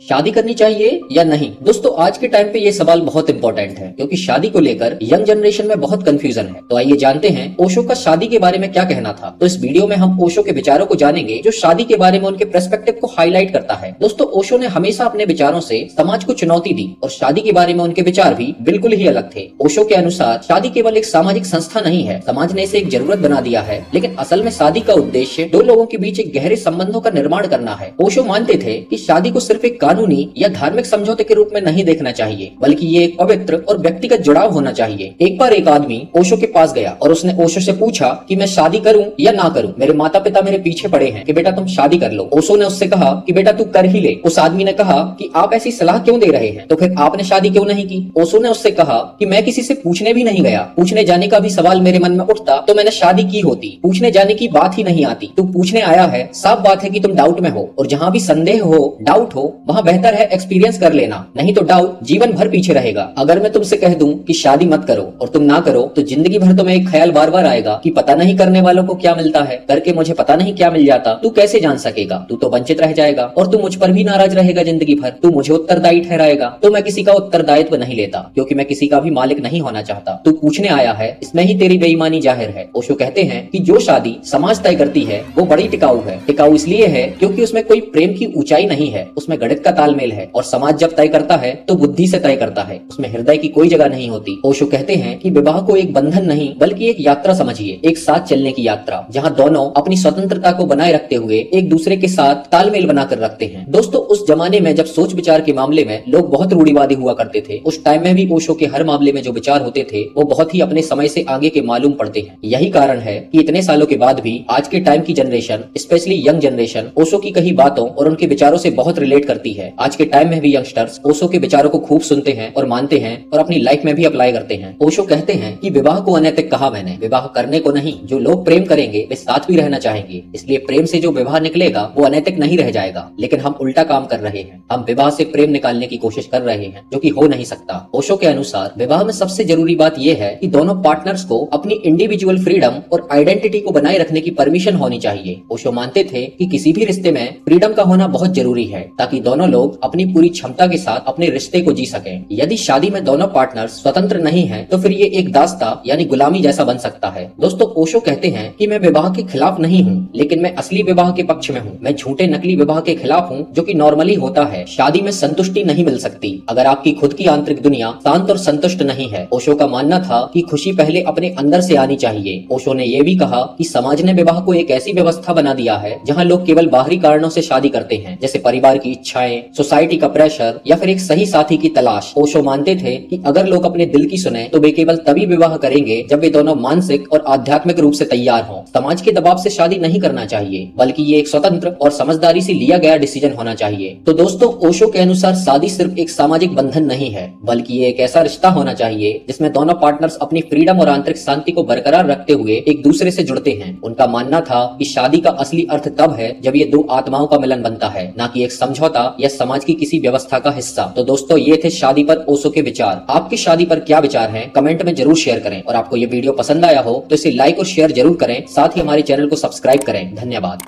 शादी करनी चाहिए या नहीं? दोस्तों आज के टाइम पे ये सवाल बहुत इंपॉर्टेंट है क्योंकि शादी को लेकर यंग जनरेशन में बहुत कंफ्यूजन है। तो आइए जानते हैं ओशो का शादी के बारे में क्या कहना था। तो इस वीडियो में हम ओशो के विचारों को जानेंगे जो शादी के बारे में उनके पर्सपेक्टिव को हाईलाइट करता है। दोस्तों ओशो ने हमेशा अपने विचारों से समाज को चुनौती दी और शादी के बारे में उनके विचार भी बिल्कुल ही अलग थे। ओशो के अनुसार शादी केवल एक सामाजिक संस्था नहीं है, समाज ने इसे एक जरूरत बना दिया है, लेकिन असल में शादी का उद्देश्य दो लोगों के बीच एक गहरे संबंधों का निर्माण करना है। ओशो मानते थे कि शादी को सिर्फ एक कानूनी या धार्मिक समझौते के रूप में नहीं देखना चाहिए, बल्कि ये एक पवित्र और व्यक्तिगत जुड़ाव होना चाहिए। एक बार एक आदमी ओशो के पास गया और उसने ओशो से पूछा कि मैं शादी करूं या ना करूं, मेरे माता पिता मेरे पीछे पड़े हैं कि बेटा तुम शादी कर लो। ओशो ने उससे कहा कि बेटा तू कर ही ले। उस आदमी ने कहा कि आप ऐसी सलाह क्यों दे रहे हैं, तो फिर आपने शादी क्यों नहीं की? ओशो ने उससे कहा कि मैं किसी से पूछने भी नहीं गया, पूछने जाने का भी सवाल मेरे मन में उठता तो मैंने शादी की होती। पूछने जाने की बात ही नहीं आती, तू पूछने आया है, साफ बात है कि तुम डाउट में हो, और जहाँ भी संदेह हो, डाउट हो, वहाँ बेहतर है एक्सपीरियंस कर लेना, नहीं तो डाउट जीवन भर पीछे रहेगा। अगर मैं तुमसे कह दूं कि शादी मत करो और तुम ना करो, तो जिंदगी भर तुम्हें एक ख्याल बार बार आएगा कि पता नहीं करने वालों को क्या मिलता है, करके मुझे पता नहीं क्या मिल जाता। तू कैसे जान सकेगा? तू तो वंचित रह जाएगा और तू मुझ पर भी नाराज रहेगा जिंदगी भर। तू मुझे उत्तरदायी ठहराएगा। तो मैं किसी का उत्तरदायित्व नहीं लेता क्योंकि मैं किसी का भी मालिक नहीं होना चाहता। तू पूछने आया है, इसमें ही तेरी बेईमानी जाहिर है। ओशो कहते हैं कि जो शादी समाज तय करती है वो बड़ी टिकाऊ है। टिकाऊ इसलिए है क्योंकि उसमें कोई प्रेम की ऊंचाई नहीं है, उसमें गणित का तालमेल है, और समाज जब तय करता है तो बुद्धि से तय करता है, उसमें हृदय की कोई जगह नहीं होती। ओशो कहते हैं कि विवाह को एक बंधन नहीं बल्कि एक यात्रा समझिए, एक साथ चलने की यात्रा, जहाँ दोनों अपनी स्वतंत्रता को बनाए रखते हुए एक दूसरे के साथ तालमेल बनाकर रखते हैं। दोस्तों उस जमाने में जब सोच विचार के मामले में लोग बहुत रूढ़िवादी हुआ करते थे, उस टाइम में भी ओशो के हर मामले में जो विचार होते थे वो बहुत ही अपने समय से आगे के मालूम पड़ते हैं। यही कारण है कि इतने सालों के बाद भी आज के टाइम की generation, specially young generation, Osho की कही बातों और उनके विचारों से बहुत रिलेट करती है। आज के टाइम में भी यंगस्टर्स ओशो के विचारों को खूब सुनते हैं और मानते हैं और अपनी लाइफ में भी अप्लाई करते हैं। ओशो कहते हैं कि विवाह को अनैतिक कहा मैंने, विवाह करने को नहीं। जो लोग प्रेम करेंगे वे साथ भी रहना चाहेंगे, इसलिए प्रेम से जो विवाह निकलेगा वो अनैतिक नहीं रह जाएगा। लेकिन हम उल्टा काम कर रहे हैं, हम विवाह से प्रेम निकालने की कोशिश कर रहे हैं, जो कि हो नहीं सकता। ओशो के अनुसार विवाह में सबसे जरूरी बात यह है कि दोनों पार्टनर्स को अपनी इंडिविजुअल फ्रीडम और आइडेंटिटी को बनाए रखने की परमिशन होनी चाहिए। ओशो मानते थे कि किसी भी रिश्ते में फ्रीडम का होना बहुत जरूरी है ताकि दोनों लोग अपनी पूरी क्षमता के साथ अपने रिश्ते को जी सकें। यदि शादी में दोनों पार्टनर्स स्वतंत्र नहीं है तो फिर ये एक दास्ता यानी गुलामी जैसा बन सकता है। दोस्तों ओशो कहते हैं कि मैं विवाह के खिलाफ नहीं हूँ, लेकिन मैं असली विवाह के पक्ष में हूँ। मैं झूठे नकली विवाह के खिलाफ हूँ जो कि नॉर्मली होता है। शादी में संतुष्टि नहीं मिल सकती अगर आपकी खुद की आंतरिक दुनिया शांत और संतुष्ट नहीं है। ओशो का मानना था कि खुशी पहले अपने अंदर से आनी चाहिए। ओशो ने यह भी कहा कि समाज ने विवाह को एक ऐसी व्यवस्था बना दिया है जहाँ लोग केवल बाहरी कारणों से शादी करते हैं, जैसे परिवार की इच्छाएं, सोसाइटी का प्रेशर या फिर एक सही साथी की तलाश। ओशो मानते थे कि अगर लोग अपने दिल की सुने तो वे केवल तभी विवाह करेंगे जब वे दोनों मानसिक और आध्यात्मिक रूप से तैयार हों। समाज के दबाव से शादी नहीं करना चाहिए, बल्कि ये एक स्वतंत्र और समझदारी से लिया गया डिसीजन होना चाहिए। तो दोस्तों ओशो के अनुसार शादी सिर्फ एक सामाजिक बंधन नहीं है, बल्कि ये एक ऐसा रिश्ता होना चाहिए जिसमें दोनों पार्टनर्स अपनी फ्रीडम और आंतरिक शांति को बरकरार रखते हुए एक दूसरे से जुड़ते हैं। उनका मानना था कि शादी का असली अर्थ तब है जब ये दो आत्माओं का मिलन बनता है, ना कि एक समझौता या समाज की किसी व्यवस्था का हिस्सा। तो दोस्तों ये थे शादी पर ओशो के विचार। आपकी शादी पर क्या विचार हैं कमेंट में जरूर शेयर करें, और आपको ये वीडियो पसंद आया हो तो इसे लाइक और शेयर जरूर करें, साथ ही हमारे चैनल को सब्सक्राइब करें। धन्यवाद।